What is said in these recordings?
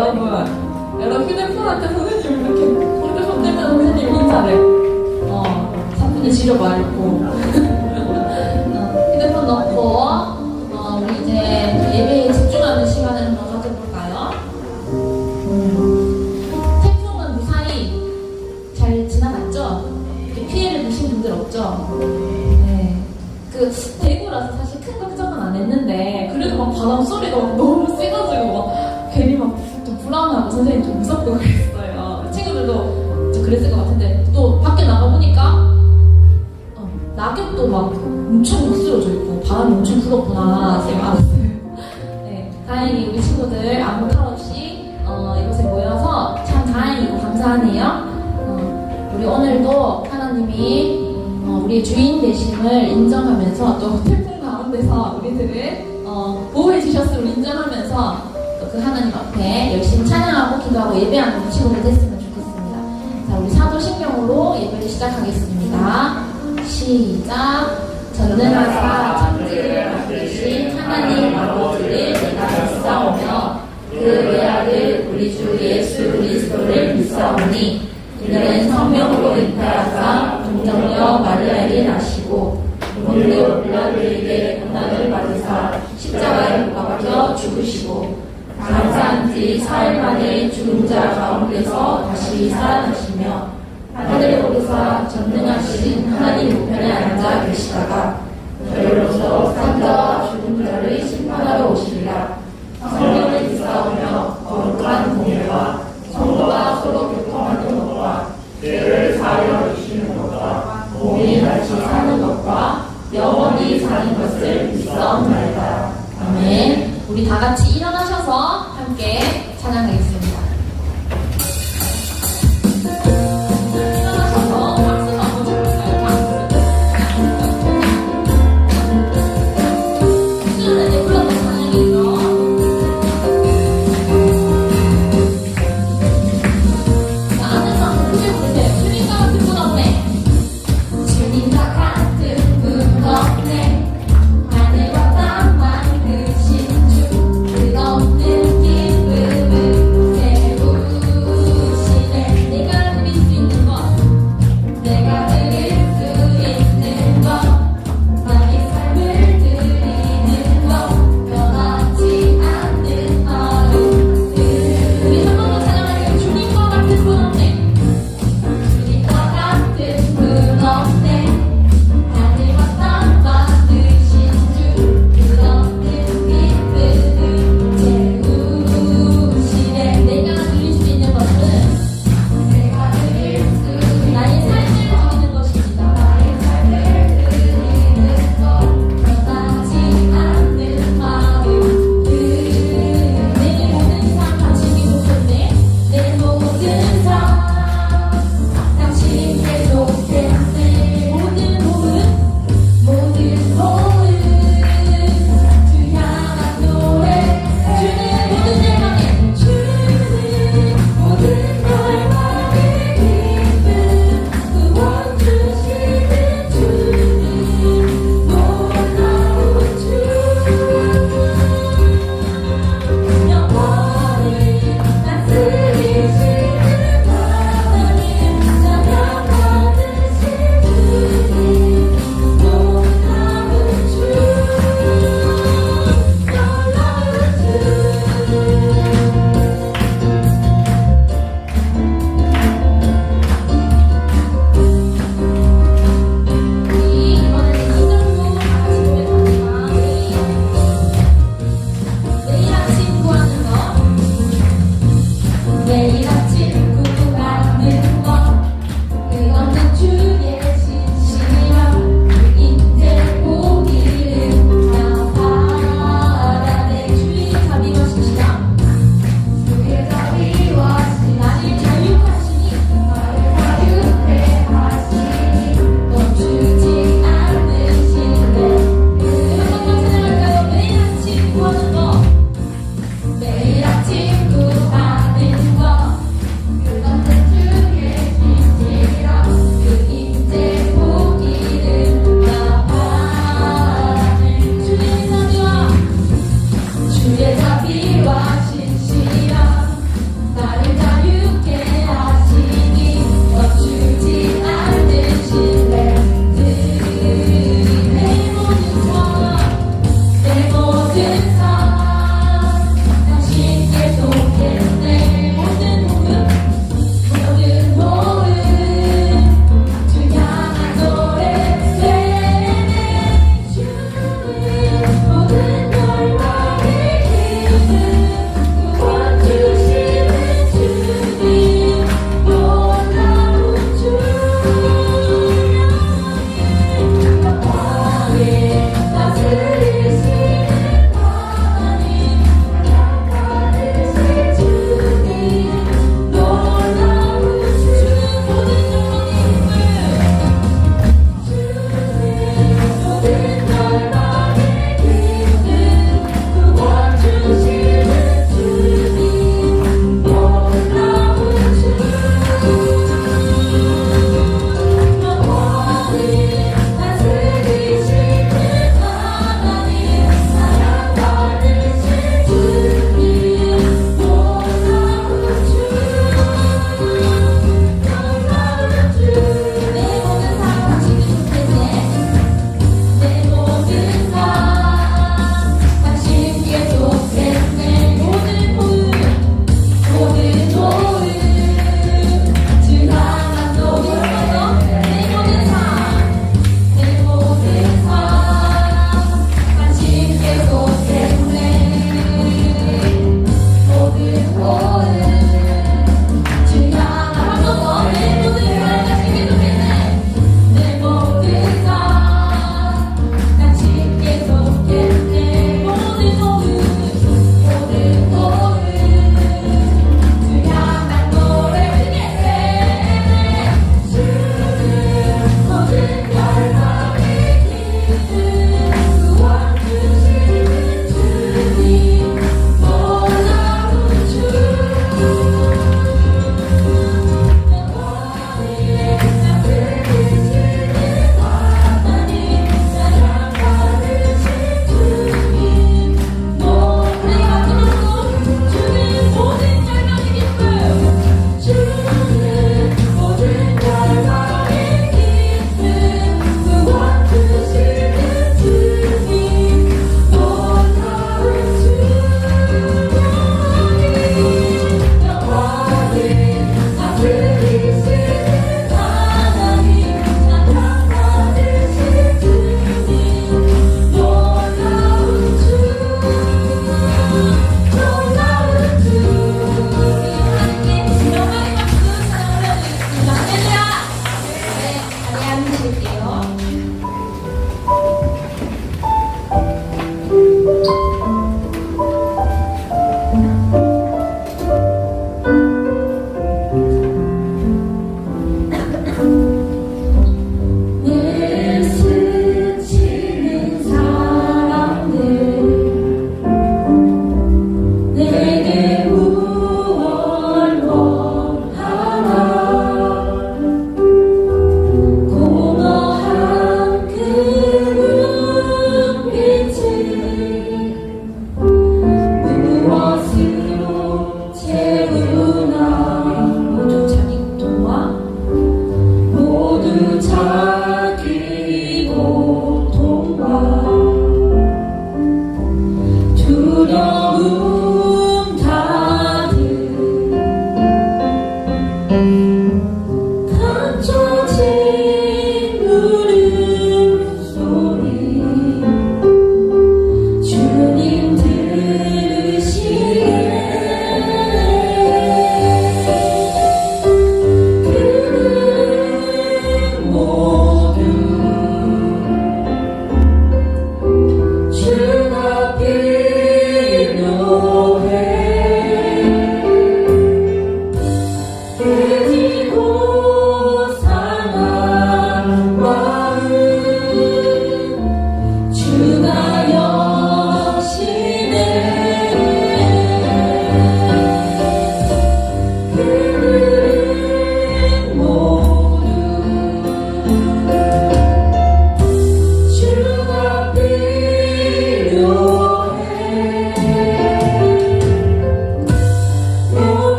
여러분 휴대폰한테 선생님 이렇게 휴대폰 때문에 선생님 인사를 3분의 지려 말고 휴대폰 넣고 우리 이제 예배에 집중하는 시간을 한번 가져볼까요? 태풍은 무사히 잘 지나갔죠? 피해를 보신 분들 없죠? 네. 대구라서 사실 큰 걱정은 안 했는데 그래도 막 바람 소리가 너무 세가지고 막 괜히 막 좀 불안하고 선생님 좀 무섭고 그랬어요. 친구들도 좀 그랬을 것 같은데 또 밖에 나가보니까 낙엽도 막 엄청 못 쓰러져 있고 바람이 엄청 불었구나 생각 알았어요. 네, 다행히 우리 친구들 아무 탈 없이 이곳에 모여서 참 다행이고 감사하네요. 우리 오늘도 하나님이 우리의 주인 되심을 인정하면서 또 태풍 가운데서 우리들을 보호해 주셨음을 인정하면서 또 그 하나님 앞에 열심히 찬양하고 기도하고 예배하는 우리 친구들 됐으면 좋겠습니다. 자, 우리 사도신경으로 예배를 시작하겠습니다. 시작. 전능하사 천지를 만드신 하나님 아버지를 내가 믿사오며 그 외아들 우리 주 예수 그리스도를 믿사오니 이는 성령으로 잉태하사 동정녀 마리아에게 나시고 본디오 빌라도에게 고난을 받으사 십자가에 못 박혀 죽으시고 장사한 지 4일 만에 죽은 자 가운데서 다시 살아나시며 하늘에 오르사 전능하신 하나님 우편에 앉아 계시다가 저희로서 산자와 죽은 자를 심판하러 오시리라. 성령을 믿사오며 거룩한 공예와 성도가 서로 교통하는 것과 죄를 사하여 주시는 것과 몸이 같이 사는 것과 영원히 사는 것을 믿사옵나이다. 아멘. 우리 다 같이 일어나셔서 함께 찬양하겠습니다.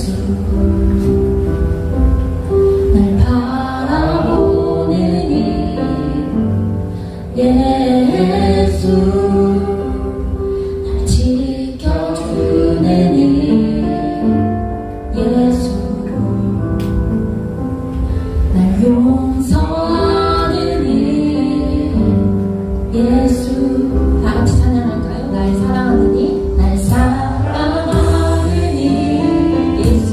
예수 날 바라보는 이 예수 날 지켜주는 이 예수 날 용서하는 이 예수 다 같이 찬양할까요? 날 사랑하는 이 날 사랑하는 이 예수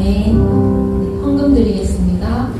네, 헌금 드리겠습니다.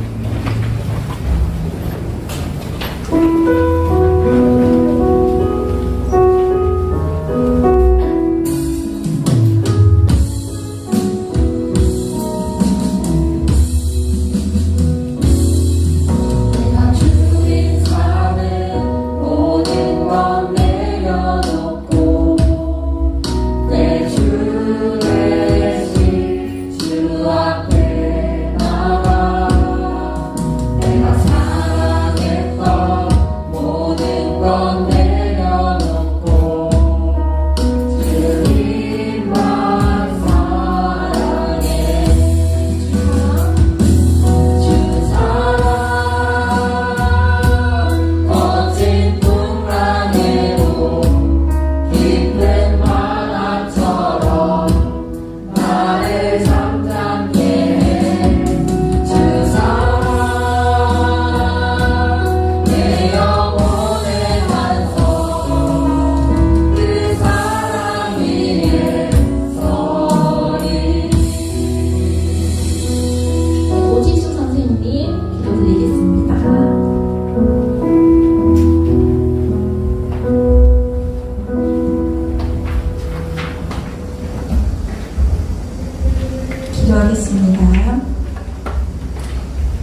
기도하겠습니다.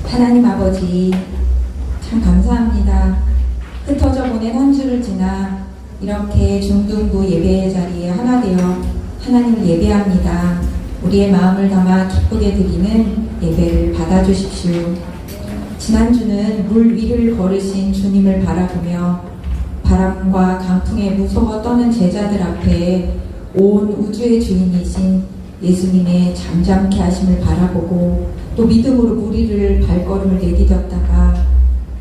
하나님 아버지, 참 감사합니다. 흩어져 보낸 한 주를 지나 이렇게 중등부 예배의 자리에 하나 되어 하나님을 예배합니다. 우리의 마음을 담아 기쁘게 드리는 예배를 받아주십시오. 지난주는 물 위를 걸으신 주님을 바라보며 바람과 강풍에 무서워 떠는 제자들 앞에 온 우주의 주인이신 예수님의 잠잠케 하심을 바라보고 또 믿음으로 물 위를 발걸음을 내디뎠다가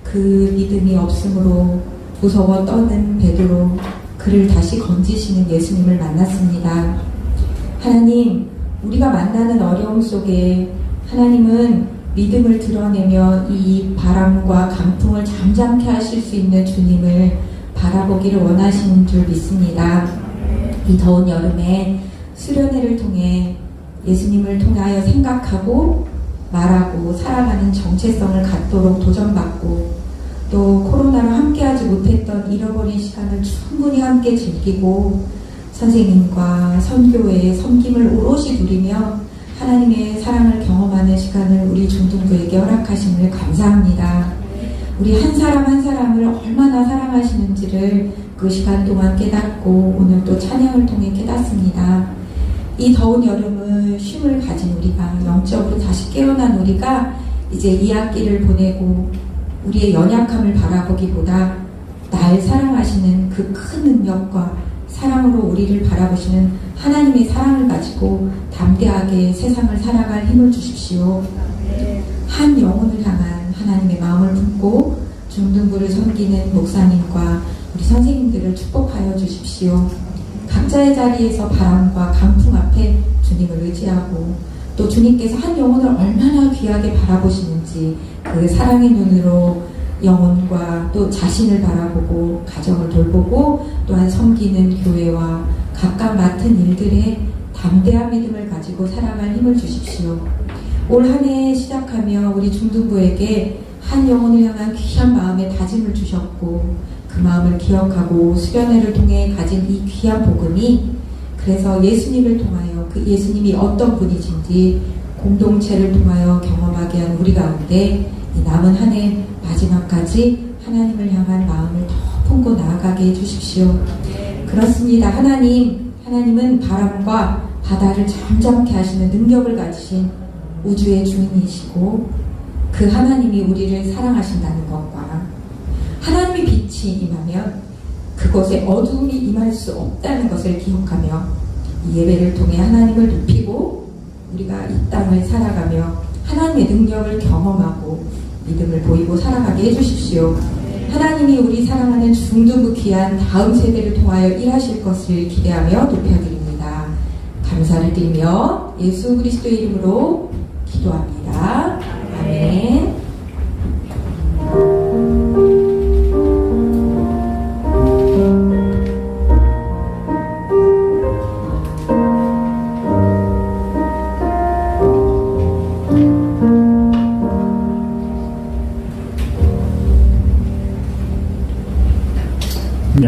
그 믿음이 없으므로 무서워 떠는 베드로, 그를 다시 건지시는 예수님을 만났습니다. 하나님, 우리가 만나는 어려움 속에 하나님은 믿음을 드러내며 이 바람과 강풍을 잠잠케 하실 수 있는 주님을 바라보기를 원하시는 줄 믿습니다. 이 더운 여름에 수련회를 통해 예수님을 통하여 생각하고 말하고 살아가는 정체성을 갖도록 도전받고 또 코로나로 함께하지 못했던 잃어버린 시간을 충분히 함께 즐기고 선생님과 선교회의 섬김을 오롯이 누리며 하나님의 사랑을 경험하는 시간을 우리 중등부에게 허락하심을 감사합니다. 우리 한 사람 한 사람을 얼마나 사랑하시는지를 그 시간 동안 깨닫고 오늘 또 찬양을 통해 깨닫습니다. 이 더운 여름을 쉼을 가진 우리가, 영적으로 다시 깨어난 우리가 이제 2학기를 보내고 우리의 연약함을 바라보기보다 날 사랑하시는 그 큰 능력과 사랑으로 우리를 바라보시는 하나님의 사랑을 가지고 담대하게 세상을 살아갈 힘을 주십시오. 한 영혼을 향한 하나님의 마음을 품고 중등부를 섬기는 목사님과 우리 선생님들을 축복하여 주십시오. 각자의 자리에서 바람과 강풍 앞에 주님을 의지하고 또 주님께서 한 영혼을 얼마나 귀하게 바라보시는지 그 사랑의 눈으로 영혼과 또 자신을 바라보고 가정을 돌보고 또한 섬기는 교회와 각각 맡은 일들에 담대한 믿음을 가지고 살아갈 힘을 주십시오. 올 한 해 시작하며 우리 중등부에게 한 영혼을 향한 귀한 마음의 다짐을 주셨고 그 마음을 기억하고 수련회를 통해 가진 이 귀한 복음이 그래서 예수님을 통하여 그 예수님이 어떤 분이신지 공동체를 통하여 경험하게 한 우리 가운데 이 남은 한 해 마지막까지 하나님을 향한 마음을 더 품고 나아가게 해주십시오. 그렇습니다. 하나님은 바람과 바다를 잠잠케 하시는 능력을 가지신 우주의 주인이시고 그 하나님이 우리를 사랑하신다는 것과 하나님의 빛이 임하면 그곳에 어두움이 임할 수 없다는 것을 기억하며 이 예배를 통해 하나님을 높이고 우리가 이 땅을 살아가며 하나님의 능력을 경험하고 믿음을 보이고 살아가게 해주십시오. 하나님이 우리 사랑하는 중등부 귀한 다음 세대를 통하여 일하실 것을 기대하며 높여드립니다. 감사를 드리며 예수 그리스도의 이름으로 기도합니다. 아멘.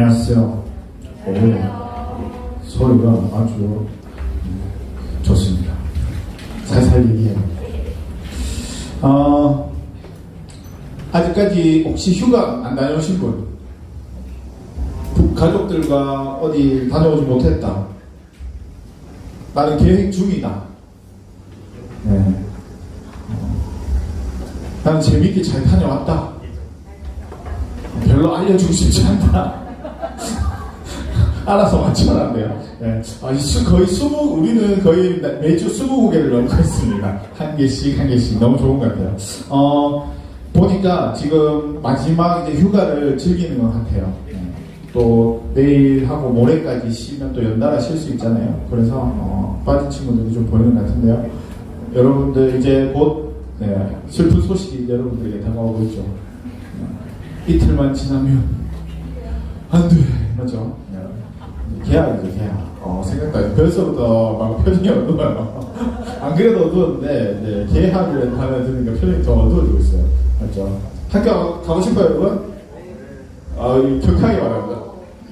안녕하세요. 소리가 아주 좋습니다. 살살 얘기해요. 아직까지 혹시 휴가 안 다녀오신 분? 가족들과 어디 다녀오지 못했다. 나는 계획 중이다. 네. 나는 재밌게 잘 다녀왔다. 별로 알려주고 싶지 않다. 알아서 맞춰놨네요. 네. 거의 우리는 거의 매주 20개를 넘고 있습니다. 한 개씩 너무 좋은 것 같아요. 보니까 지금 마지막 이제 휴가를 즐기는 것 같아요. 또 내일하고 모레까지 쉬면 또 연달아 쉴 수 있잖아요. 그래서 빠진 친구들이 좀 보이는 것 같은데요. 여러분들 이제 곧 슬픈 소식이 여러분들에게 다가오고 있죠. 이틀만 지나면 안 돼, 맞죠? 계약이죠, 계약. 생각나 벌써부터 막 표정이 어두워요. 안 그래도 어두웠는데 계약을 하면 드니까 표정이 더 어두워지고 있어요, 맞죠? 학교 가고 싶어요, 여러분? 격하게 말합니다.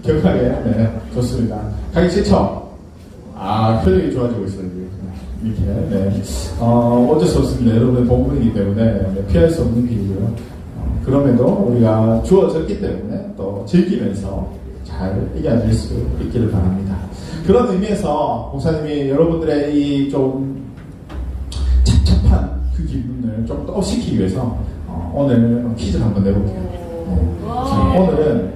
격하게. 네, 좋습니다. 가기 싫죠? 표정이 좋아지고 있어요, 이렇게. 네. 어쩔 수 없습니다. 여러분의 본분이기 때문에 피할 수 없는 길이고요. 그럼에도 우리가 주어졌기 때문에 또 즐기면서 잘 이겨낼 수 있기를 바랍니다. 그런 의미에서 목사님이 여러분들의 이 좀 착잡한 그 기분을 좀 더 업시키기 위해서 오늘 퀴즈를 한번 내볼게요. 오늘은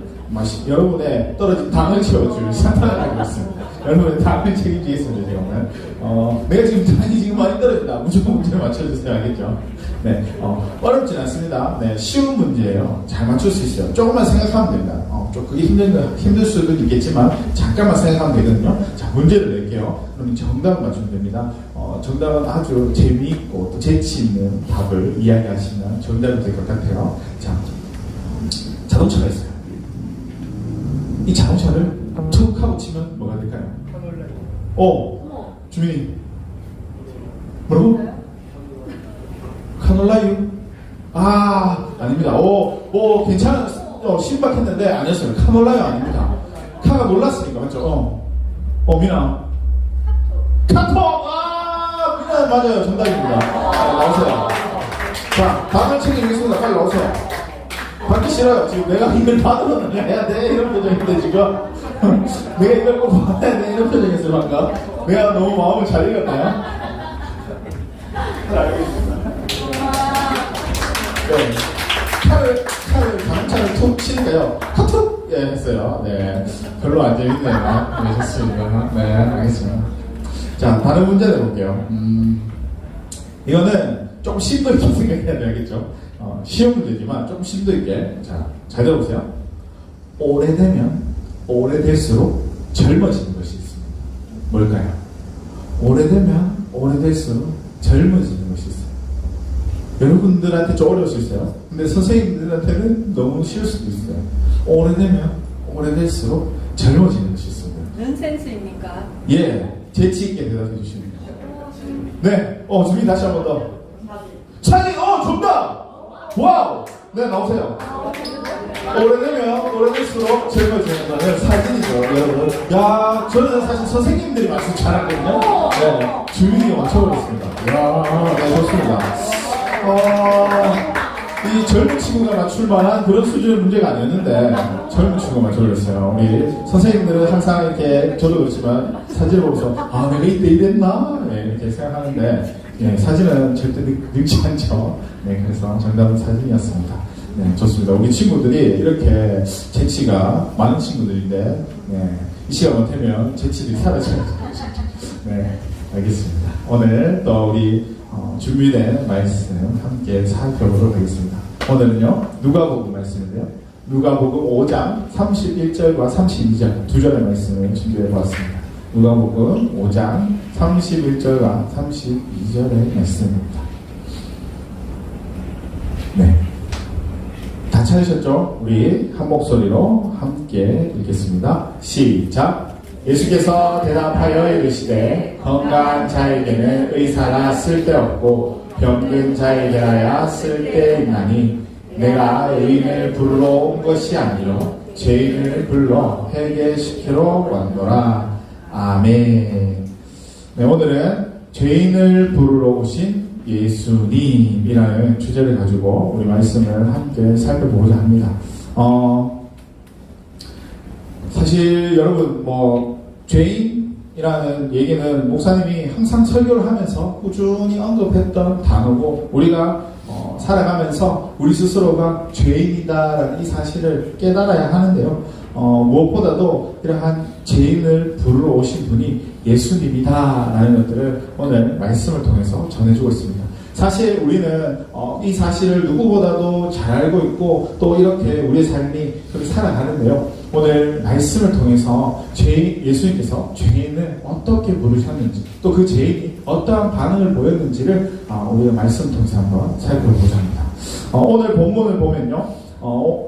여러분의 떨어진 당을 채워줄 산타가 되고 있습니다. 여러분의 당을 책임지겠습니다. 제가 내가 지금 당이 지금 많이 떨어진다. 무조건 문제 맞춰주세요. 알겠죠? 네, 어렵진 않습니다. 네, 쉬운 문제예요. 잘 맞출 수 있어요. 조금만 생각하면 됩니다. 좀 그게 힘들 수도 있겠지만 잠깐만 생각하면 되거든요. 자, 문제를 낼게요. 그럼 정답 맞추면 됩니다. 정답은 아주 재미있고 또 재치 있는 답을 이야기하시면 정답이 될 것 같아요. 자, 자동차가 있어요. 이 자동차를 툭 하고 치면 뭐가 될까요? 주민이 뭐라고? 카놀라유? 아닙니다. 괜찮은 신박했는데 아니었어요. 카놀라유 아닙니다. 카가 놀랐으니까 맞죠? 미나 카톡! 미나 맞아요. 정답입니다. 나오세요. 자, 다음을 책임지겠습니다. 빨리 나오세요. 받기 싫어요. 지금 내가 이걸 받으면 해야 돼. 이런 표정인데 지금. 내가 이걸 꼭 받아야 돼. 이런 표정이었어요, 방금. 내가 너무 마음을 잘 읽었나요? 자, 알겠습니다. 네. 자동차를 툭 치니까요. 카톡! 했어요. 네. 별로 안 재밌네요. 네, 좋습니다. 네, 알겠습니다. 자, 다른 문제 내볼게요. 이거는 좀 심도 있게 생각해야 되겠죠? 쉬운 문제지만 좀 심도 있게. 자, 잘 들어보세요. 오래되면 오래될수록 젊어지는 것이 있습니다. 뭘까요? 오래되면 오래될수록 젊어지는 것이 있어요. 여러분들한테 좀 어려울 수 있어요. 근데 선생님들한테는 너무 쉬울 수도 있어요. 오래되면 오래될수록 젊어지는 것이 있습니다. 넌센스입니까? 예, 재치 있게 대답해 주시면 돼요. 네, 주민 다시 한 번 더. 사진, 정답! 와우! 네, 나오세요. 오래되면 오래될수록 젊어지는 거는 사진이죠, 여러분. 야, 저는 사실 선생님들이 말씀 잘하거든요. 네, 주민이가 맞춰버렸습니다. 이야, 네, 좋습니다. 이 젊은 친구가 맞출 만한 그런 수준의 문제가 아니었는데 젊은 친구가 맞춰버렸어요. 우리 선생님들은 항상 이렇게 저도 그렇지만 사진을 보면서 내가 이때 이랬나? 네, 이렇게 생각하는데 사진은 절대 늙지 않죠. 네, 그래서 정답은 사진이었습니다. 네, 좋습니다. 우리 친구들이 이렇게 재치가 많은 친구들인데 이 시간 못하면 재치들이 사라져요. 네, 알겠습니다. 오늘 또 우리 준비된 말씀 함께 살펴보도록 하겠습니다. 오늘은요, 누가복음 말씀인데요. 누가복음 5장 31절과 32절 두 절의 말씀을 준비해 보았습니다. 누가복음 5장 31절과 32절의 말씀입니다. 네. 다 찾으셨죠? 우리 한 목소리로 함께 읽겠습니다. 시작! 예수께서 대답하여 이르시되 건강한 자에게는 의사가 쓸데없고 병든 자에게라야 쓸데있나니 내가 의인을 부르러 온 것이 아니요 죄인을 불러 회개시키러 왔노라. 아멘. 네, 오늘은 죄인을 부르러 오신 예수님이라는 주제를 가지고 우리 말씀을 함께 살펴보고자 합니다. 사실 여러분 죄인이라는 얘기는 목사님이 항상 설교를 하면서 꾸준히 언급했던 단어고 우리가 살아가면서 우리 스스로가 죄인이다라는 이 사실을 깨달아야 하는데요. 무엇보다도 이러한 죄인을 부르러 오신 분이 예수님이다라는 것들을 오늘 말씀을 통해서 전해주고 있습니다. 사실 우리는 이 사실을 누구보다도 잘 알고 있고 또 이렇게 우리의 삶이 그렇게 살아가는데요. 오늘 말씀을 통해서 예수님께서 죄인을 어떻게 부르셨는지 또 그 죄인이 어떠한 반응을 보였는지를 우리가 말씀을 통해서 한번 살펴보자 합니다. 오늘 본문을 보면요.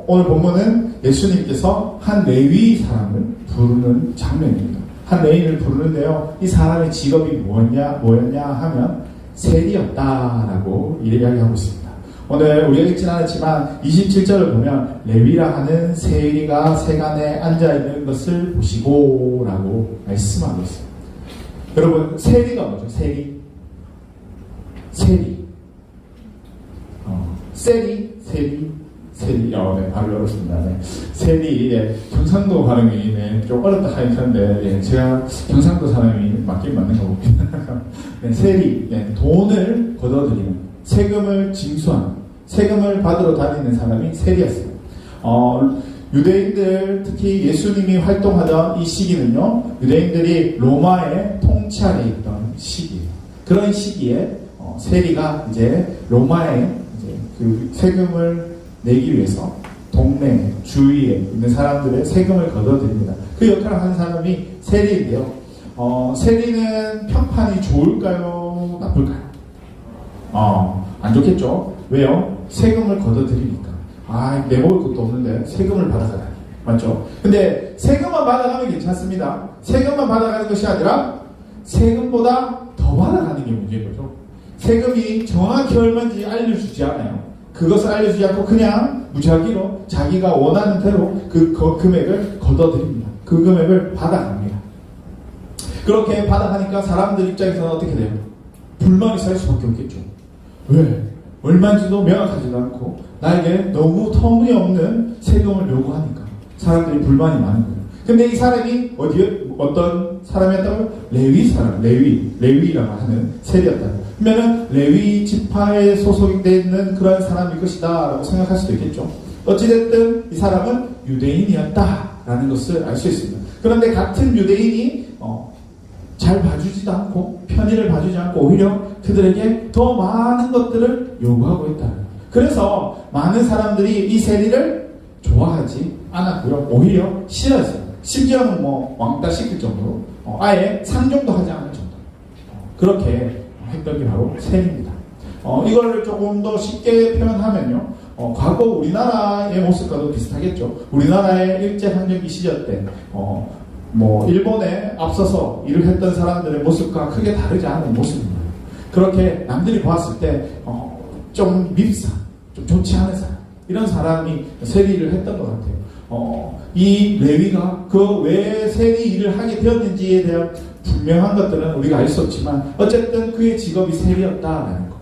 오늘 본문은 예수님께서 한 레위 사람을 부르는 장면입니다. 한 레위를 부르는데요. 이 사람의 직업이 뭐였냐 하면 세리였다라고 이야기하고 있습니다. 오늘 우리가 읽진 않았지만 27절을 보면 레위라 하는 세리가 세간에 앉아있는 것을 보시고 라고 말씀하고 있습니다. 여러분 세리가 뭐죠? 세리 네, 발음 어렵습니다. 네. 세리, 경상도 발음이 좀 어렵다 하긴 한데, 제가 경상도 사람이 맞긴 맞는 거 봅니다. 네, 세리, 돈을 걷어들이는, 세금을 징수하는, 세금을 받으러 다니는 사람이 세리였어요. 유대인들, 특히 예수님이 활동하던 이 시기는요, 유대인들이 로마의 통치 아래 있던 시기예요. 그런 시기에 세리가 이제 로마에 그 세금을 내기 위해서 동네 주위에 있는 사람들의 세금을 걷어들입니다. 그 역할을 하는 사람이 세리인데요. 세리는 평판이 좋을까요? 나쁠까요? 안 좋겠죠. 왜요? 세금을 걷어들이니까. 내먹을 것도 없는데 세금을 받아가다니. 맞죠? 근데 세금만 받아가면 괜찮습니다. 세금만 받아가는 것이 아니라 세금보다 더 받아가는 게 문제인 거죠. 세금이 정확히 얼마인지 알려주지 않아요. 그것을 알려주지 않고 그냥 무작위로 자기가 원하는 대로 그 금액을 걷어들입니다. 그 금액을 받아갑니다. 그렇게 받아가니까 사람들 입장에서는 어떻게 돼요? 불만이 쌓일 수밖에 없겠죠. 왜? 얼마인지도 명확하지도 않고 나에게 너무 터무니없는 세금을 요구하니까 사람들이 불만이 많은 거예요. 근데 이 사람이 어떤 사람이었다고요? 레위라고 하는 세리였다고요. 그러면 레위 지파에 소속이 되어 있는 그러한 사람일 것이다 라고 생각할 수도 있겠죠. 어찌됐든 이 사람은 유대인이었다라는 것을 알 수 있습니다. 그런데 같은 유대인이 잘 봐주지도 않고 편의를 봐주지 않고 오히려 그들에게 더 많은 것들을 요구하고 있다. 그래서 많은 사람들이 이 세리를 좋아하지 않았고요. 오히려 싫어했어요. 심지어는 왕따 시킬 정도로 아예 상종도 하지 않을 정도. 그렇게 했던 게 바로 세리입니다. 이걸 조금 더 쉽게 표현하면요. 과거 우리나라의 모습과도 비슷하겠죠. 우리나라의 일제강점기 시절 때 일본에 앞서서 일을 했던 사람들의 모습과 크게 다르지 않은 모습입니다. 그렇게 남들이 보았을 때 좀 밉사, 좀 좋지 않은 사람, 이런 사람이 세리 일을 했던 것 같아요. 이 레위가 그 왜 세리 일을 하게 되었는지에 대한 분명한 것들은 우리가 알 수 없지만 어쨌든 그의 직업이 세리였다라는 것.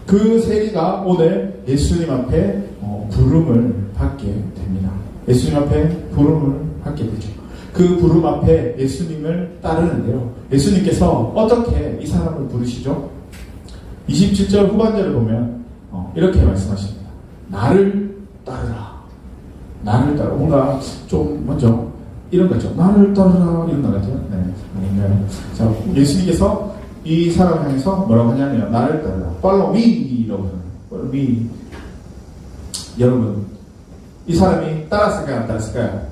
그 세리가 오늘 예수님 앞에 부름을 받게 됩니다. 예수님 앞에 부름을 받게 되죠. 그 부름 앞에 예수님을 따르는데요. 예수님께서 어떻게 이 사람을 부르시죠? 27절 후반절을 보면 이렇게 말씀하십니다. 나를 따르라. 나를 따르라. 뭔가 좀 먼저 이런 거죠. 나를 따르라 이런 거 같아요. 네, 아닌가요? 자, 예수님께서 이 사람을 향해서 뭐라고 하냐면 나를 따르라. Follow me라고 하는 Follow me. 여러분, 이 사람이 따랐을까요? 안 따랐을까요?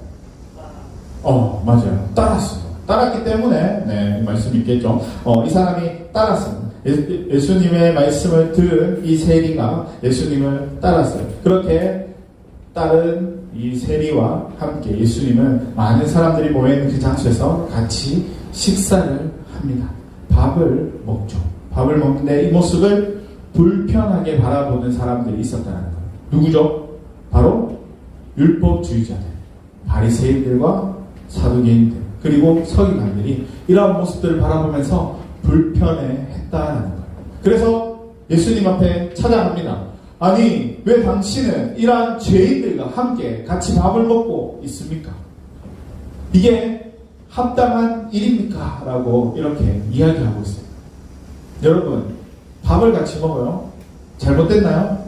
맞아요. 따랐어요. 따랐기 때문에 말씀이 있겠죠. 이 사람이 따랐습니다. 예수님의 말씀을 들은 이 세리가 예수님을 따랐어요. 그렇게 따른 이 세리와 함께 예수님은 많은 사람들이 모여있는 그 장소에서 같이 식사를 합니다. 밥을 먹죠. 밥을 먹는데 이 모습을 불편하게 바라보는 사람들이 있었다는 거예요. 누구죠? 바로 율법주의자들. 바리새인들과 사두개인들 그리고 서기관들이 이러한 모습들을 바라보면서 불편해했다는 거예요. 그래서 예수님 앞에 찾아갑니다. 아니 왜 당신은 이러한 죄인들과 함께 같이 밥을 먹고 있습니까? 이게 합당한 일입니까? 라고 이렇게 이야기하고 있어요. 여러분 밥을 같이 먹어요. 잘못됐나요?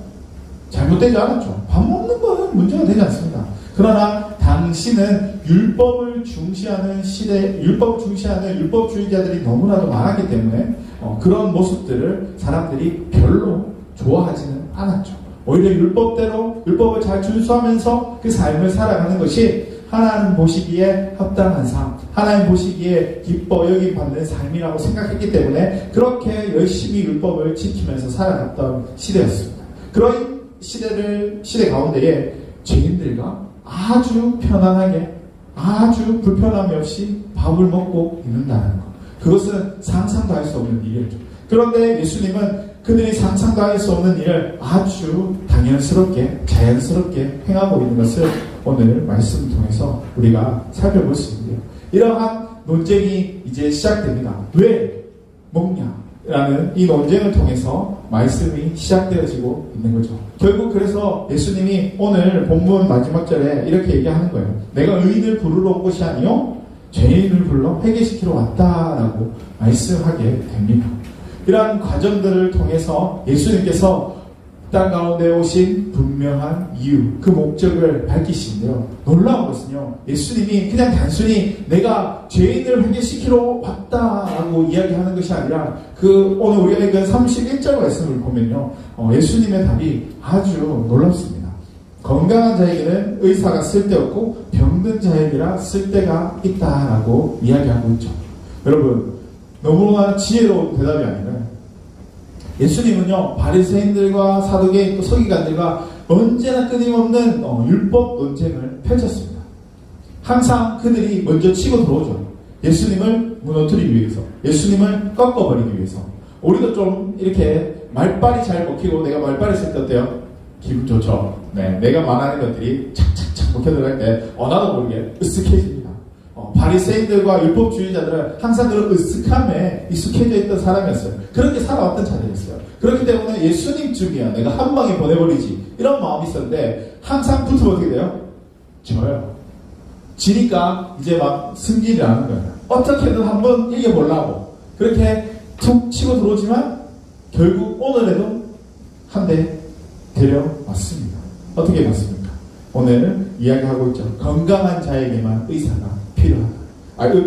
잘못되지 않았죠. 밥 먹는 건 문제가 되지 않습니다. 그러나 당신은 율법을 중시하는 시대, 율법을 중시하는 율법주의자들이 너무나도 많았기 때문에 그런 모습들을 사람들이 별로 좋아하지는 않았죠. 오히려 율법대로 율법을 잘 준수하면서 그 삶을 살아가는 것이 하나님 보시기에 합당한 삶, 하나님 보시기에 기뻐 여기 받는 삶이라고 생각했기 때문에 그렇게 열심히 율법을 지키면서 살아갔던 시대였습니다. 그런 시대 가운데에 죄인들과 아주 편안하게 아주 불편함이 없이 밥을 먹고 있는다는 것. 그것은 상상도 할 수 없는 일이었죠. 그런데 예수님은 그들이 상상도 할 수 없는 일을 아주 당연스럽게 자연스럽게 행하고 있는 것을 오늘 말씀을 통해서 우리가 살펴볼 수 있는데요. 이러한 논쟁이 이제 시작됩니다. 왜 먹냐라는 이 논쟁을 통해서 말씀이 시작되어지고 있는 거죠. 결국 그래서 예수님이 오늘 본문 마지막 절에 이렇게 얘기하는 거예요. 내가 의인을 부르러 온 것이 아니요 죄인을 불러 회개시키러 왔다라고 말씀하게 됩니다. 이러한 과정들을 통해서 예수님께서 땅 가운데 오신 분명한 이유, 그 목적을 밝히시는데요. 놀라운 것은요, 예수님이 그냥 단순히 내가 죄인을 회개시키러 왔다라고 이야기하는 것이 아니라 오늘 우리가 읽은 31절 말씀을 보면요, 예수님의 답이 아주 놀랍습니다. 건강한 자에게는 의사가 쓸데없고 병든 자에게라 쓸데가 있다라고 이야기하고 있죠. 여러분, 너무나 지혜로운 대답이 아닌가요? 예수님은요, 바리새인들과 사두개인 또 서기관들과 언제나 끊임없는 율법 논쟁을 펼쳤습니다. 항상 그들이 먼저 치고 들어오죠. 예수님을 무너뜨리기 위해서, 예수님을 꺾어버리기 위해서. 우리도 좀 이렇게 말빨이 잘 먹히고 내가 말빨이 쓸 때 어때요? 기분 좋죠. 네, 내가 말하는 것들이 착착착 먹혀 들어갈 때 나도 모르게 으쓱해집니다. 바리새인들과 율법주의자들은 항상 그런 으쓱함에 익숙해져 있던 사람이었어요. 그렇게 살아왔던 자들이었어요. 그렇기 때문에 예수님쯤이야 내가 한 방에 보내버리지 이런 마음이 있었는데 항상 붙으면 어떻게 돼요? 져요. 지니까 이제 막 승진을 하는 거예요. 어떻게든 한번 이겨보려고 그렇게 툭 치고 들어오지만 결국 오늘에도 한 대 데려왔습니다. 어떻게 봤습니까? 오늘 이야기하고 있죠. 건강한 자에게만 의사가 필요하다.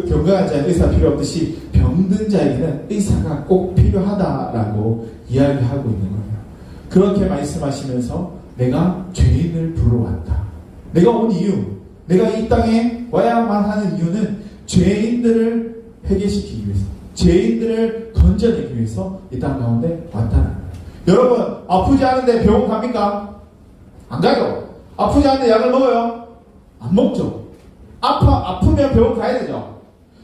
건강한 자에게 의사가 필요 없듯이 병든 자에게는 의사가 꼭 필요하다라고 이야기하고 있는 거예요. 그렇게 말씀하시면서 내가 죄인을 부르러 왔다. 내가 온 이유, 내가 이 땅에 와야만 하는 이유는 죄인들을 회개시키기 위해서, 죄인들을 건져내기 위해서 이 땅 가운데 왔다는 거예요. 여러분, 아프지 않은데 병원 갑니까? 안 가요. 아프지 않은데 약을 먹어요? 안 먹죠. 아프면 병원 가야 되죠.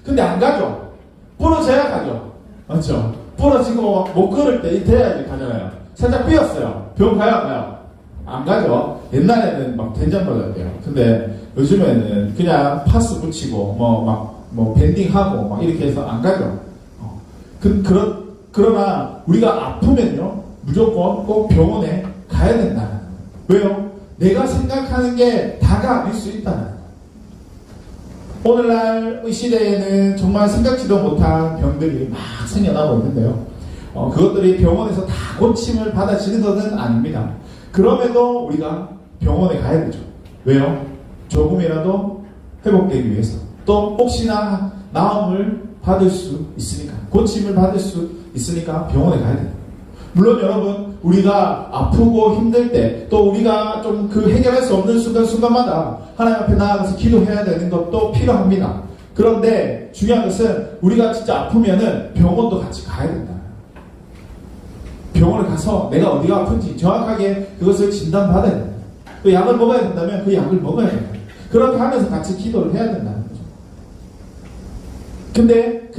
근데 안 가죠. 부러져야 가죠. 맞죠? 부러지고 못 걸을 때 돼야지 가잖아요. 살짝 삐었어요. 병원 가야 안 가요? 안 가죠. 옛날에는 막 된장 맞았대요. 근데 요즘에는 그냥 파스 붙이고 밴딩하고 막 이렇게 해서 안 가죠. 그러나 우리가 아프면요 무조건 꼭 병원에 가야 된다는 거예요. 왜요? 내가 생각하는 게 다가 아닐 수 있다는 거예요. 오늘날 이 시대에는 정말 생각지도 못한 병들이 막 생겨나고 있는데요. 그것들이 병원에서 다 고침을 받아지는 것은 아닙니다. 그럼에도 우리가 병원에 가야 되죠. 왜요? 조금이라도 회복되기 위해서. 또 혹시나 나음을 받을 수 있으니까, 고침을 받을 수 있으니까 병원에 가야 돼요. 물론 여러분, 우리가 아프고 힘들 때, 또 우리가 좀 그 해결할 수 없는 순간마다 하나님 앞에 나아가서 기도해야 되는 것도 필요합니다. 그런데 중요한 것은 우리가 진짜 아프면은 병원도 같이 가야 된다. 병원을 가서 내가 어디가 아픈지 정확하게 그것을 진단받아야 된다. 그 약을 먹어야 된다면 그 약을 먹어야 된다. 그렇게 하면서 같이 기도를 해야 된다는 거죠. 근데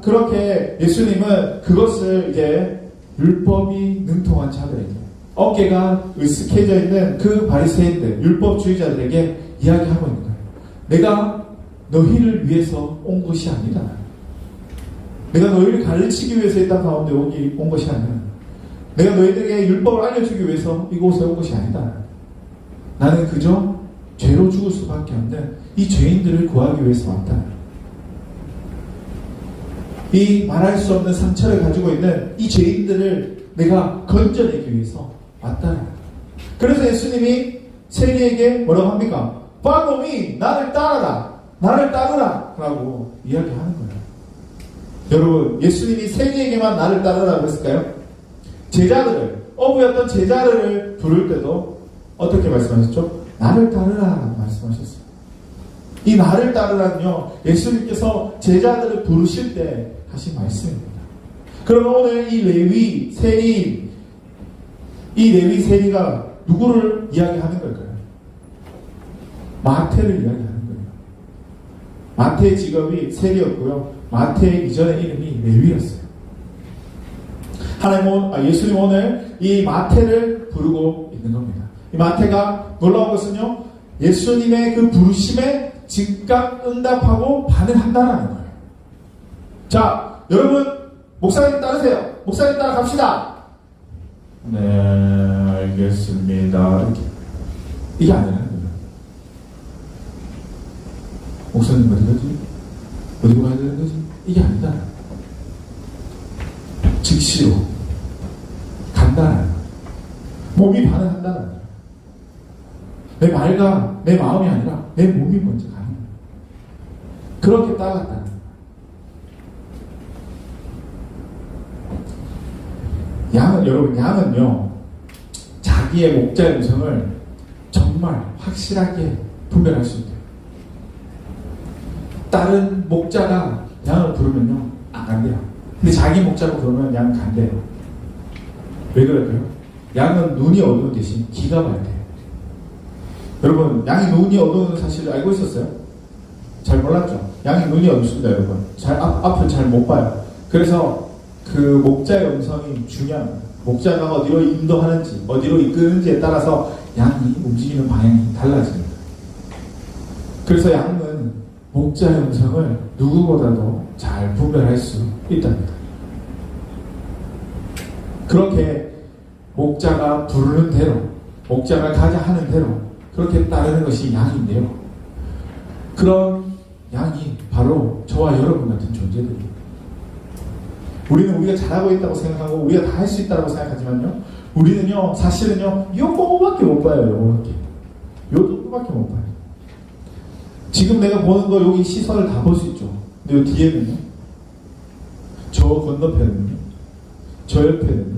그렇게 예수님은 그것을 이제 율법이 능통한 자들에게, 어깨가 으쓱해져 있는 그 바리새인들, 율법주의자들에게 이야기하고 있는 거예요. 내가 너희를 위해서 온 것이 아니다. 내가 너희를 가르치기 위해서 이 땅 가운데 온 것이 아니라 내가 너희들에게 율법을 알려주기 위해서 이곳에 온 것이 아니다. 나는 그저 죄로 죽을 수밖에 없는 이 죄인들을 구하기 위해서 왔다. 이 말할 수 없는 상처를 가지고 있는 이 죄인들을 내가 건져내기 위해서 왔다. 그래서 예수님이 세리에게 뭐라고 합니까? 팔로미, 나를 따르라. 나를 따르라. 라고 이야기하는 거예요. 여러분, 예수님이 세리에게만 나를 따르라고 했을까요? 제자들을, 어부였던 제자들을 부를 때도 어떻게 말씀하셨죠? 나를 따르라 말씀하셨어요. 이 나를 따르라는요, 예수님께서 제자들을 부르실 때 하신 말씀입니다. 그러면 오늘 이 레위 세리, 이 레위 세리가 누구를 이야기하는 걸까요? 마태를 이야기하는 거예요. 마태의 직업이 세리였고요. 마태의 이전의 이름이 레위였어요. 예수님 오늘 이 마태를 부르고 있는 겁니다. 이 마태가 놀라운 것은요, 예수님의 그 부르심에 즉각 응답하고 반응한다는 거예요. 자, 여러분, 목사님 따르세요. 목사님 따라갑시다. 네, 알겠습니다. 이게 아니라는 거예요. 목사님 어디 가지? 어디로 가야 되는 거지? 이게 아니다. 즉시로 간다는 거예요. 몸이 반응한다는 거예요. 내 말과 내 마음이 아니라 내 몸이 먼저 가는 거예요. 그렇게 따랐다는 거예요. 여러분, 양은요, 자기의 목자의 음성을 정말 확실하게 분별할 수 있대요. 다른 목자가 양을 부르면요, 안 간대요. 근데 자기 목자가 부르면 양은 간대요. 왜 그럴까요? 양은 눈이 어두운 대신 귀가 밝대요. 여러분, 양이 눈이 어두운 사실을 알고 있었어요? 잘 몰랐죠? 양이 눈이 어둡습니다, 여러분. 앞을 잘 못 봐요. 그래서 그 목자의 음성이 중요합니다. 목자가 어디로 인도하는지, 어디로 이끄는지에 따라서 양이 움직이는 방향이 달라집니다. 그래서 양은 목자의 음성을 누구보다도 잘 분별할 수 있답니다. 그렇게 목자가 부르는 대로, 목자가 가자 하는 대로 그렇게 따르는 것이 양인데요. 그런 양이 바로 저와 여러분 같은 존재들입니다. 우리는 우리가 잘하고 있다고 생각하고 우리가 다 할 수 있다고 생각하지만요, 우리는요, 사실은요, 요거밖에 못 봐요. 요거밖에. 요 정도밖에 못 봐요. 지금 내가 보는 거 여기 시선을 다 볼 수 있죠. 근데 요 뒤에는요, 저 건너편은요, 저 옆에는요,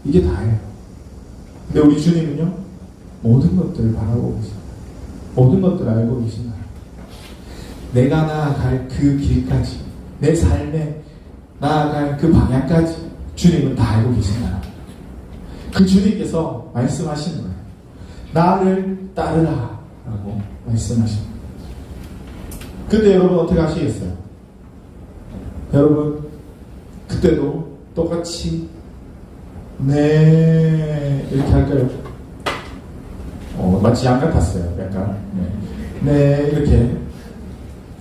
이게 다예요. 근데 우리 주님은요, 모든 것들을 바라보고 계십니다. 모든 것들을 알고 계신다. 내가 나아갈 그 길까지, 내 삶에 나아갈 그 방향까지 주님은 다 알고 계신다. 그 주님께서 말씀하시는 거예요. 나를 따르라 라고 말씀하십니다. 근데 여러분 어떻게 하시겠어요? 여러분 그때도 똑같이 네 이렇게 할까요? 마치 양 같았어요. 약간 네 이렇게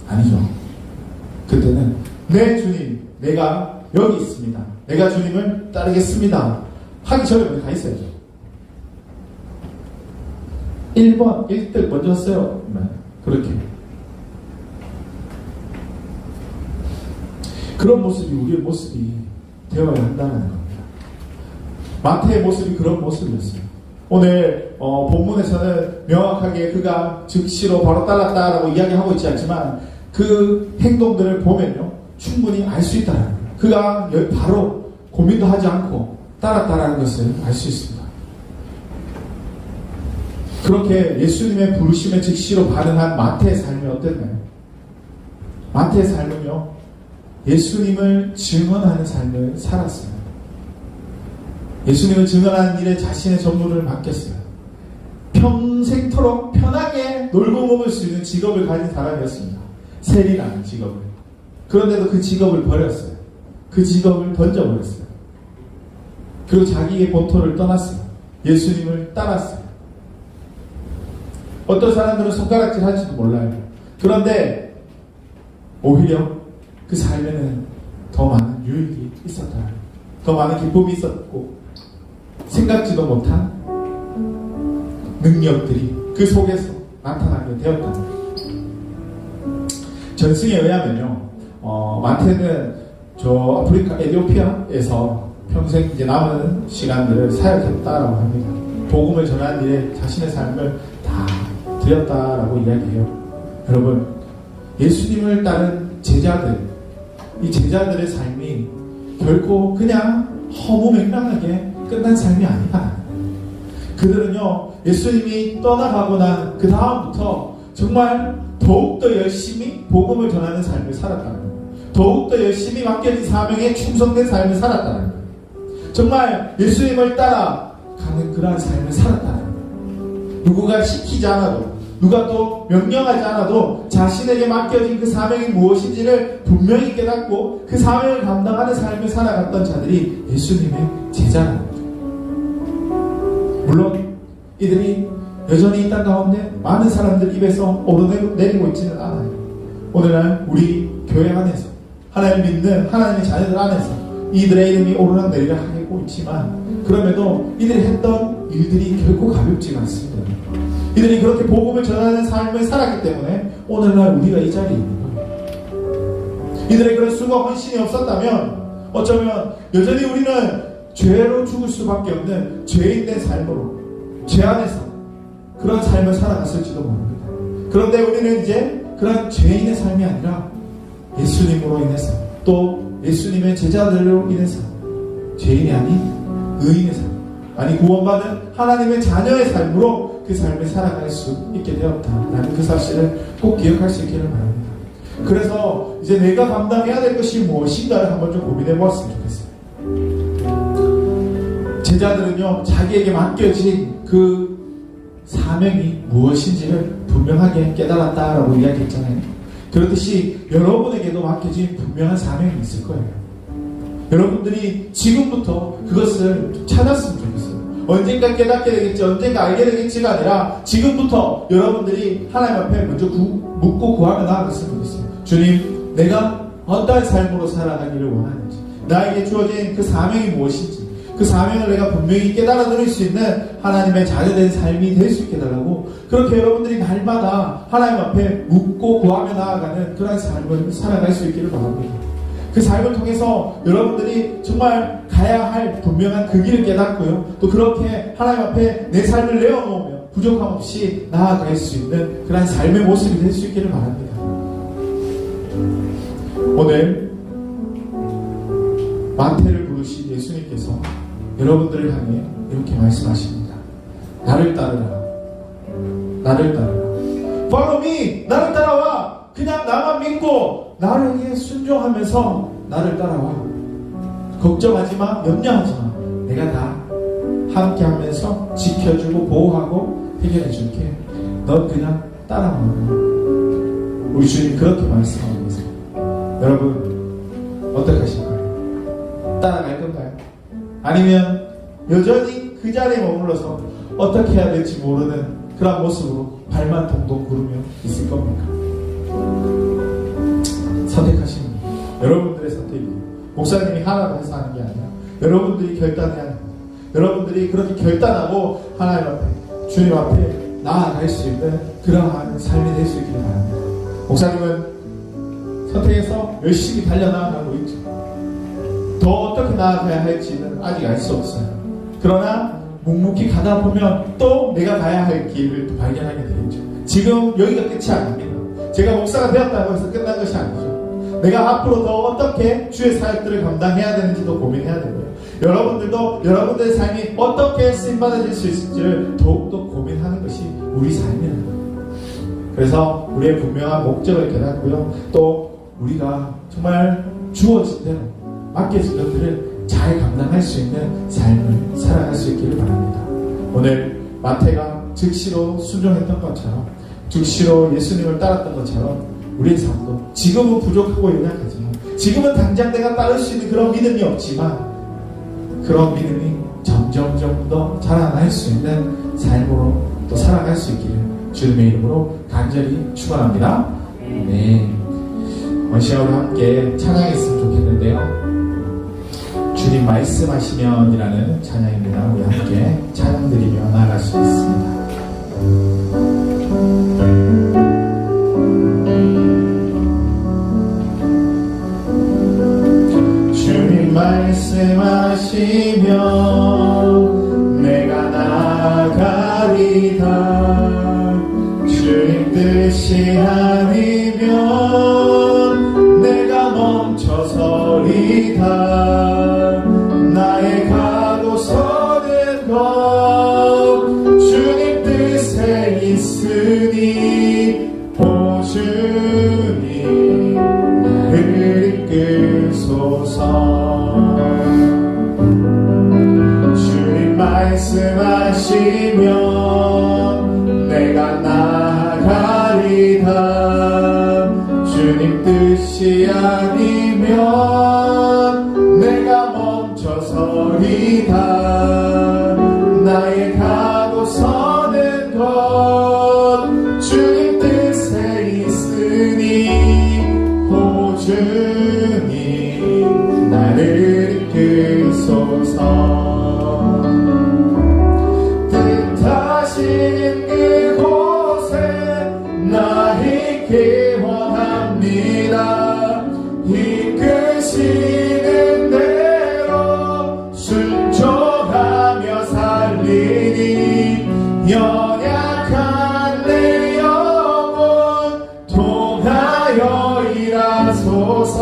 아니죠. 그때는 네 주님, 내가 여기 있습니다. 내가 주님을 따르겠습니다. 하기 전에 가 있어야죠. 1번, 1등 먼저 했어요. 그렇게. 그런 모습이 우리의 모습이 되어야 한다는 겁니다. 마태의 모습이 그런 모습이었어요. 오늘 본문에서는 명확하게 그가 즉시로 바로 따랐다라고 이야기하고 있지 않지만 그 행동들을 보면요, 충분히 알 수 있다는 거예요. 그가 바로 고민도 하지 않고 따랐다라는 것을 알 수 있습니다. 그렇게 예수님의 부르심에 즉시로 반응한 마태의 삶이 어땠나요? 마태의 삶은요, 예수님을 증언하는 삶을 살았어요. 예수님을 증언하는 일에 자신의 전부를 맡겼어요. 평생토록 편하게 놀고 먹을 수 있는 직업을 가진 사람이었습니다. 세리라는 직업을. 그런데도 그 직업을 버렸어요. 그 직업을 던져버렸어요. 그리고 자기의 본토를 떠났어요. 예수님을 따랐어요. 어떤 사람들은 손가락질 할지도 몰라요. 그런데 오히려 그 삶에는 더 많은 유익이 있었다. 더 많은 기쁨이 있었고 생각지도 못한 능력들이 그 속에서 나타나게 되었다. 전승에 의하면요, 마태는 저 아프리카 에티오피아에서 평생 이제 남은 시간들을 사역했다라고 합니다. 복음을 전하는 일에 자신의 삶을 다 드렸다라고 이야기해요. 여러분, 예수님을 따른 제자들, 이 제자들의 삶이 결코 그냥 허무맹랑하게 끝난 삶이 아니야. 그들은요, 예수님이 떠나가고 난 그 다음부터 정말 더욱더 열심히 복음을 전하는 삶을 살았다는 거예요. 더욱더 열심히 맡겨진 사명에 충성된 삶을 살았다는 거예요. 정말 예수님을 따라가는 그러한 삶을 살았다는 거예요. 누구가 시키지 않아도, 누가 또 명령하지 않아도 자신에게 맡겨진 그 사명이 무엇인지를 분명히 깨닫고 그 사명을 감당하는 삶을 살아갔던 자들이 예수님의 제자라는 거죠. 물론 이들이 여전히 이 땅 가운데 많은 사람들 입에서 오르내리고 있지는 않아요. 오늘날 우리 교회 안에서 하나님 믿는 하나님의 자녀들 안에서 이들의 이름이 오르락내리락 하고 있지만, 그럼에도 이들이 했던 일들이 결코 가볍지가 않습니다. 이들이 그렇게 복음을 전하는 삶을 살았기 때문에 오늘날 우리가 이 자리에 있는 거예요. 이들의 그런 수고 헌신이 없었다면 어쩌면 여전히 우리는 죄로 죽을 수밖에 없는 죄인된 삶으로, 죄 안에서 그런 삶을 살아갔을지도 모릅니다. 그런데 우리는 이제 그런 죄인의 삶이 아니라 예수님으로 인해서, 또 예수님의 제자들로 인해서 죄인이 아닌 의인의 삶, 아니 구원받은 하나님의 자녀의 삶으로 그 삶을 살아갈 수 있게 되었다라는 그 사실을 꼭 기억할 수 있기를 바랍니다. 그래서 이제 내가 감당해야 될 것이 무엇인가를 한번 좀 고민해 보았으면 좋겠어요. 제자들은요, 자기에게 맡겨진 그 사명이 무엇인지를 분명하게 깨달았다라고 이야기했잖아요. 그렇듯이 여러분에게도 맡겨진 분명한 사명이 있을 거예요. 여러분들이 지금부터 그것을 찾았으면 좋겠어요. 언젠가 깨닫게 되겠지, 언젠가 알게 되겠지가 아니라 지금부터 여러분들이 하나님 앞에 먼저 묻고 구하며 나아갔으면 좋겠어요. 주님, 내가 어떠한 삶으로 살아가기를 원하는지, 나에게 주어진 그 사명이 무엇인지, 그 사명을 내가 분명히 깨달아 들을 수 있는 하나님의 자녀된 삶이 될 수 있게 달라고, 그렇게 여러분들이 날마다 하나님 앞에 묻고 구하며 나아가는 그런 삶을 살아갈 수 있기를 바랍니다. 그 삶을 통해서 여러분들이 정말 가야 할 분명한 그 길을 깨닫고요, 또 그렇게 하나님 앞에 내 삶을 내어놓으며 부족함 없이 나아갈 수 있는 그런 삶의 모습이 될 수 있기를 바랍니다. 오늘 마태를 부르신 예수님께서 여러분들을 향해 이렇게 말씀하십니다. 나를 따르라. 나를 따르라. Follow me. 나를 따라와. 그냥 나만 믿고 나에게 순종하면서 나를 따라와. 걱정하지 마. 염려하지 마. 내가 다 함께 하면서 지켜주고 보호하고 해결해 줄게. 넌 그냥 따라와. 우리 주님 그렇게 말씀하고 계세요. 여러분 어떻게 하실 거예요? 따라갈 건가요? 아니면 여전히 그 자리에 머물러서 어떻게 해야 될지 모르는 그런 모습으로 발만 동동 구르며 있을 겁니까? 선택하시는 여러분들의 선택이에요. 목사님이 하라고 해서 하는 게 아니라 여러분들이 결단해야 합니다. 여러분들이 그렇게 결단하고 하나님 앞에, 주님 앞에 나아갈 수 있는 그러한 삶이 될 수 있기를 바랍니다. 목사님은 선택해서 열심히 달려나가고 있죠. 더 어떻게 나아가야 할지는 아직 알 수 없어요. 그러나 묵묵히 가다 보면 또 내가 가야 할 길을 또 발견하게 되겠죠. 지금 여기가 끝이 아닙니다. 제가 목사가 되었다고 해서 끝난 것이 아니죠. 내가 앞으로 더 어떻게 주의 사역들을 감당해야 되는지도 고민해야 되고요. 여러분들도 여러분들의 삶이 어떻게 쓰임받아질 수 있을지를 더욱더 고민하는 것이 우리 삶이라는 거예요. 그래서 우리의 분명한 목적을 깨닫고요. 또 우리가 정말 주어진 대로 맡겨진 것들을 잘 감당할 수 있는 삶을 살아갈 수 있기를 바랍니다. 오늘 마태가 즉시로 순종했던 것처럼, 즉시로 예수님을 따랐던 것처럼 우리의 삶도 지금은 부족하고 연약하지만, 지금은 당장 내가 따를 수 있는 그런 믿음이 없지만 그런 믿음이 점점 더 자라날 수 있는 삶으로 또 살아갈 수 있기를 주님의 이름으로 간절히 축원합니다. 네, 원시아우와 함께 찬양했으면 좋겠는데요. 주님 말씀하시면이라는 찬양입니다. 우리 함께 찬양드리며 나아갈 수 있습니다. 주님 말씀하시면 내가 나아가리다. 주님 뜻이 아니면 내가 멈춰서리다. 나의 가고 서는 것 주님 뜻에 있으니 오 주님 나를 이끌소서. 주님 말씀하시면 내가 나아가리다. 주님 뜻이 아니면 내가 멈춰서리다. 나의 가고 서는 것 주님 뜻에 있으니 오 주님 나를 이끌소서. 뜻하신 그곳에 나 있기 원합니다. 이끄시는 대로 순종하며 살리니 연약한 내 영혼 통하여 일하소서.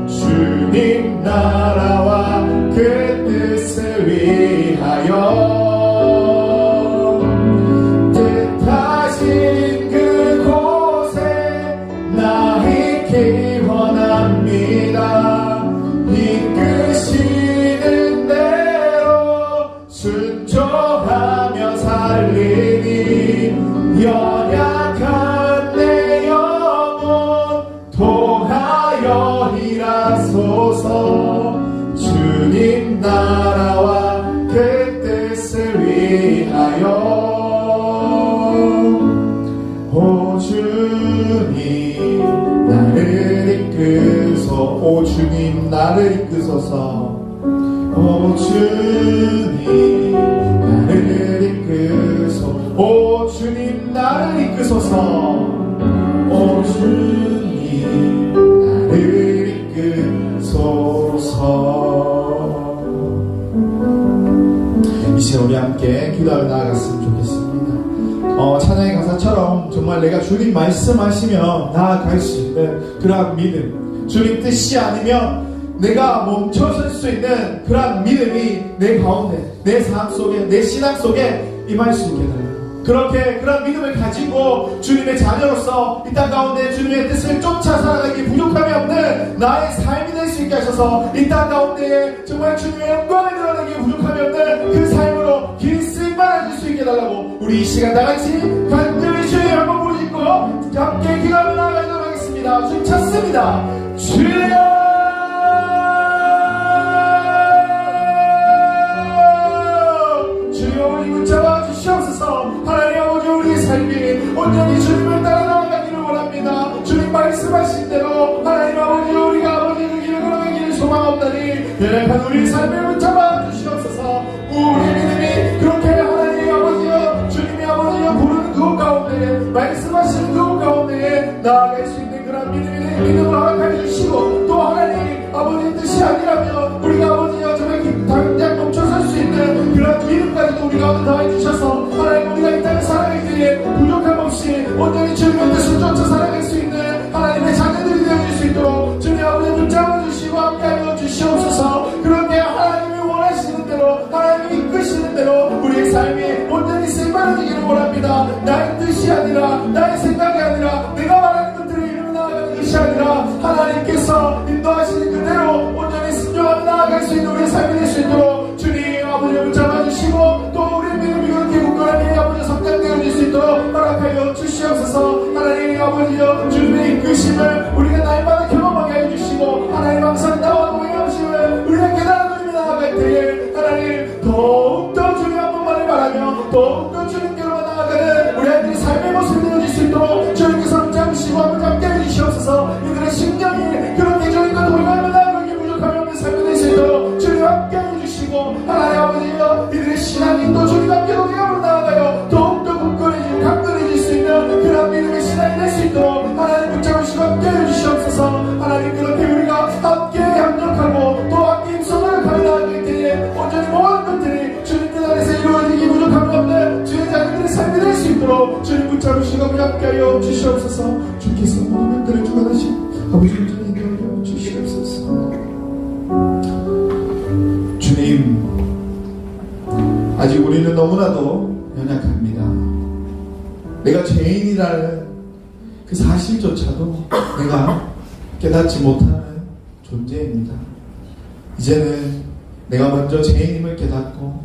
주님 나라와 그 뜻을 위하여 뜻하신 그곳에 나 있기 원합니다. 이끄시는 대로 순종하며 살리니 연약한 내 영혼 통하여 일하소서. 주님 나라와 그 뜻을 위하여 오 주님 나를 이끄소. 오 주님 나를 이끄소서. 오 주님 나를 이끄소. 오 주님 나를 이끄소서. 오 주님 나를 이끄소서. 이제 우리 함께 기도하며 나아갔으면 좋겠습니다. 찬양의 가사처럼 정말 내가 주님 말씀하시며 나아갈 수 있는 그러한 믿음, 주님 뜻이 아니면 내가 멈춰설 수 있는 그러한 믿음이 내 가운데, 내 삶 속에, 내 신앙 속에 임할 수 있게 달라요. 그렇게 그런 믿음을 가지고 주님의 자녀로서 이 땅 가운데 주님의 뜻을 쫓아 살아가기 부족함이 없는 나의 삶이 될 수 있게 하셔서 이 땅 가운데에 정말 주님의 영광을 드러내기 부족함이 없는 그 삶으로 길 쓰임만 해줄 수 있게 달라고 우리 이 시간 다같이 간절히 주의 한번 부르짖고 함께 기도하며 나아가도록 하겠습니다. 주님 찾습니다. 주여 우리 붙잡아 주시옵소서. 하나님 아버지 우리의 삶이 온전히 주님을 따라 나아가기를 원합니다. 주님 말씀하신 대로 하나님 아버지 우리가 아버지 그 길을 걸어가기를 소망 없다니 연약한 우리의 삶을 붙잡아 주시옵소서. 우리의 믿음이 그렇게 하나님 아버지여 주님이 아버지여 부르는 그곳 가운데 말씀하시는 그곳 가운데 나아갈 수 있는 그런 믿음을 허락하여 주시고 또 하나님 아버지의 뜻이 아니라면 우리가 아버지여 정말 당장 멈춰설 수 있는 그런 믿음까지도 우리가 더해 주셔서 하나님 우리가 이 땅을 살아갈 때에 부족함 없이 온전히 주님의 뜻을 쫓아 살아갈 수 있는 하나님의 자녀들이 되어줄 수 있도록 주님 아버지 붙잡아 주시고 함께하여 주시옵소서. 그런데 하나님이 원하시는 대로 하나님이 이끄시는 대로 우리의 삶이 온전히 쓰임받아지기를 원합니다. 나의 뜻이 아니라 나의 생각이 아니라 내가 말하는 것들을 이루며 나아가는 것이 아니라 하나님께서 인도하시는 그대로 온전히 순종하며 나아갈 수 있는 우리의 삶이 될 수 있도록 주님 아버지 붙잡아 주시고 또 우리의 믿음이 그렇게 굳건하게 아버지 성장되어질 수 있도록 허락하여 주시옵소서. 하나님 아버지여 주님의 이끄심을 우리가 날마다 경험하게 해주시고 하나님 항상 나와 동행하심을 우리가 깨달아 나아갈 때에 하나님 더욱더 주님 한 번만을 바라며 더욱더 주님께로 나아가는 우리 아들의 삶 주시옵소서. 주님 붙잡으시고 우리 함께하여 주시옵소서. 주께서 모든 것들을 주관하신 아버지를 인도하여 주시옵소서. 주님, 아직 우리는 너무나도 연약합니다. 내가 죄인이라는 그 사실조차도 내가 깨닫지 못하는 존재입니다. 이제는 내가 먼저 죄인임을 깨닫고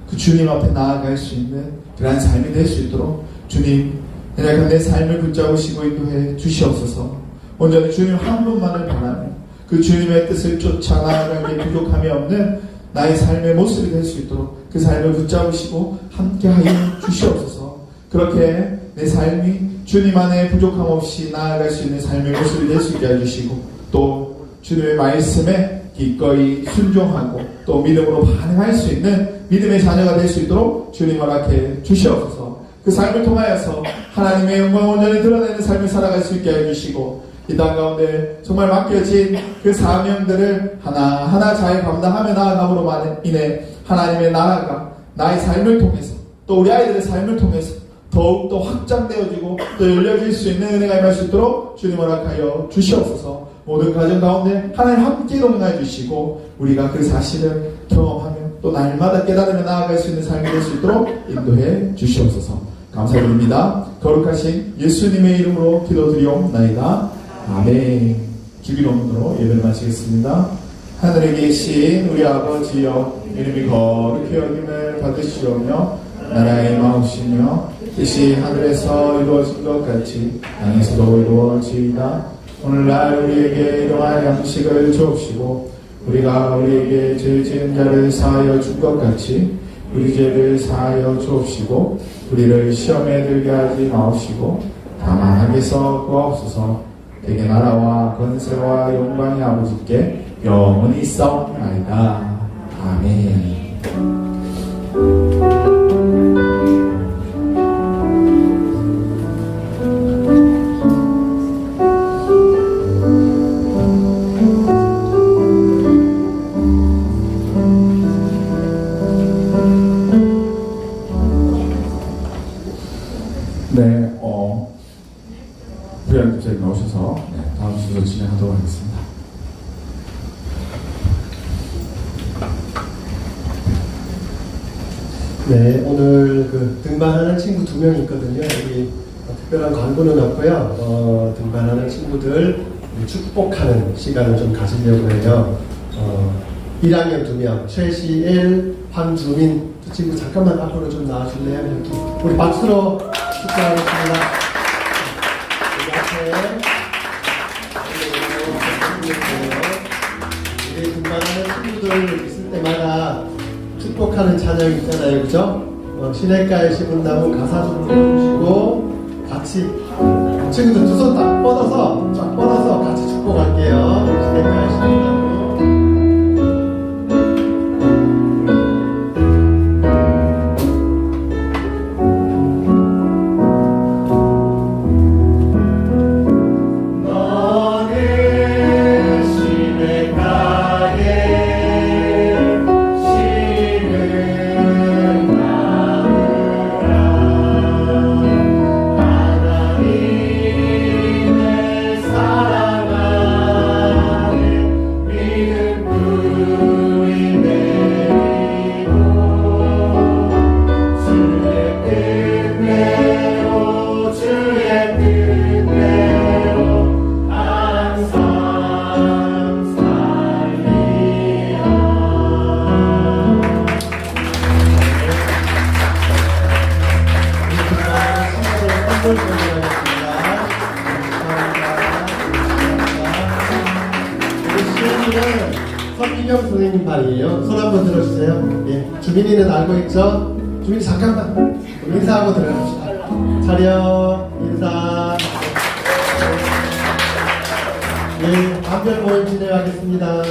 그 주님 앞에 나아갈 수 있는 그러한 삶이 될 수 있도록 주님, 연약한 내 삶을 붙잡으시고 인도해 주시옵소서. 온전히 주님 한 분만을 바라며 그 주님의 뜻을 쫓아 나아가기에 부족함이 없는 나의 삶의 모습이 될 수 있도록 그 삶을 붙잡으시고 함께하여 주시옵소서. 그렇게 내 삶이 주님 안에 부족함 없이 나아갈 수 있는 삶의 모습이 될 수 있게 해주시고, 또 주님의 말씀에 기꺼이 순종하고 또 믿음으로 반응할 수 있는 믿음의 자녀가 될 수 있도록 주님 허락해 주시옵소서. 그 삶을 통하여서 하나님의 영광을 온전히 드러내는 삶을 살아갈 수 있게 해주시고, 이 땅 가운데 정말 맡겨진 그 사명들을 하나하나 잘 감당하며 나아감으로 인해 하나님의 나라가 나의 삶을 통해서 또 우리 아이들의 삶을 통해서 더욱더 확장되어지고 또 열려질 수 있는 은혜가 임할 수 있도록 주님 허락하여 주시옵소서. 모든 가정 가운데 하나님 함께 동행해 주시고 우리가 그 사실을 경험하며 또 날마다 깨달으며 나아갈 수 있는 삶이 될 수 있도록 인도해 주시옵소서. 감사드립니다. 거룩하신 예수님의 이름으로 기도드리옵나이다. 아멘. 주기도문으로 예배를 마치겠습니다. 하늘에 계신 우리 아버지여, 이름이 거룩히 여김을 받으시오며 나라의 마옵시며 뜻이 하늘에서 이루어진 것 같이 땅에서도 이루어지이다. 오늘날 우리에게 일용할 양식을 주옵시고 우리가 우리에게 죄 지은 자를 사하여 준 것 같이 우리 죄를 사하여 주옵시고 우리를 시험에 들게 하지 마옵시고 다만 악에서 구하옵소서. 대개 나라와 권세와 영광이 아버지께 영원히 있사옵나이다. 아멘. 네, 부장님께서 나오셔서 다음 순서 진행하도록 하겠습니다. 네, 오늘 그 등반하는 친구 2명 있거든요. 여기 특별한 광고는 없고요. 등반하는 친구들 축복하는 시간을 좀 가지려고 해요. 1학년 2명, 최시일, 황주민 두 친구 잠깐만 앞으로 좀 나와줄래요? 이렇게 우리 박수로 축하하겠습니다. 여기 앞에 우리 등반하는 친구들 있을 때마다 축복하는 찬양 있잖아요, 그죠? 시냇가에 심은 나무 가사 좀 불러주시고 같이 친구들 두 손 딱 뻗어서 쫙 뻗어서 같이 축복할게요. 시냇가에 심은 나무. 선기경 선생님 발이에요. 손 한번 들어주세요. 예. 주민이는 알고 있죠? 주민이 잠깐만 인사하고 들어갑시다. 차렷 인사. 예, 감별 모임 진행하겠습니다.